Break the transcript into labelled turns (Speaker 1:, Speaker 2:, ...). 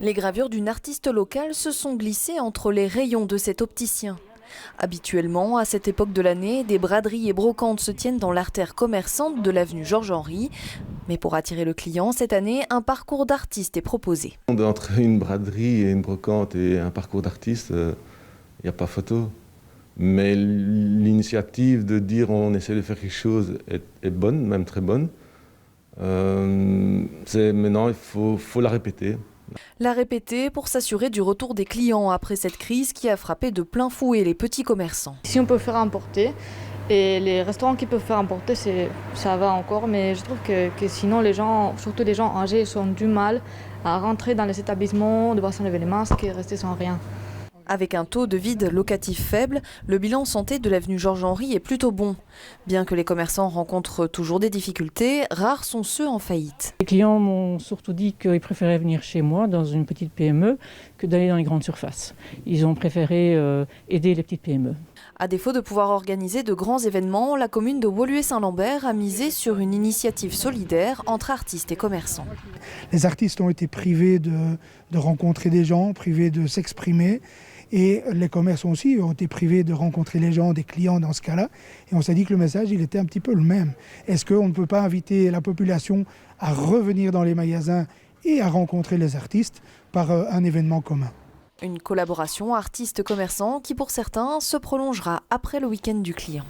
Speaker 1: Les gravures d'une artiste locale se sont glissées entre les rayons de cet opticien. Habituellement, à cette époque de l'année, des braderies et brocantes se tiennent dans l'artère commerçante de l'avenue Georges-Henri. Mais pour attirer le client, cette année, un parcours d'artiste est proposé.
Speaker 2: Entre une braderie et une brocante et un parcours d'artiste, il n'y a pas photo. Mais l'initiative de dire on essaie de faire quelque chose est bonne, même très bonne. Maintenant, il faut la répéter.
Speaker 1: La répéter pour s'assurer du retour des clients après cette crise qui a frappé de plein fouet les petits commerçants.
Speaker 3: Si on peut faire importer, et les restaurants qui peuvent faire importer, ça va encore, mais je trouve que sinon les gens, surtout les gens âgés, ont du mal à rentrer dans les établissements, devoir s'enlever les masques et rester sans rien.
Speaker 1: Avec un taux de vide locatif faible, le bilan santé de l'avenue Georges-Henri est plutôt bon. Bien que les commerçants rencontrent toujours des difficultés, rares sont ceux en faillite.
Speaker 4: Les clients m'ont surtout dit qu'ils préféraient venir chez moi, dans une petite PME, que d'aller dans les grandes surfaces. Ils ont préféré aider les petites PME.
Speaker 1: À défaut de pouvoir organiser de grands événements, la commune de Woluwe-Saint-Lambert a misé sur une initiative solidaire entre artistes et commerçants.
Speaker 5: Les artistes ont été privés de rencontrer des gens, privés de s'exprimer. Et les commerçants aussi ont été privés de rencontrer les gens, des clients dans ce cas-là. Et on s'est dit que le message, il était un petit peu le même. Est-ce qu'on ne peut pas inviter la population à revenir dans les magasins et à rencontrer les artistes par un événement commun ?
Speaker 1: Une collaboration artiste-commerçant qui, pour certains, se prolongera après le week-end du client.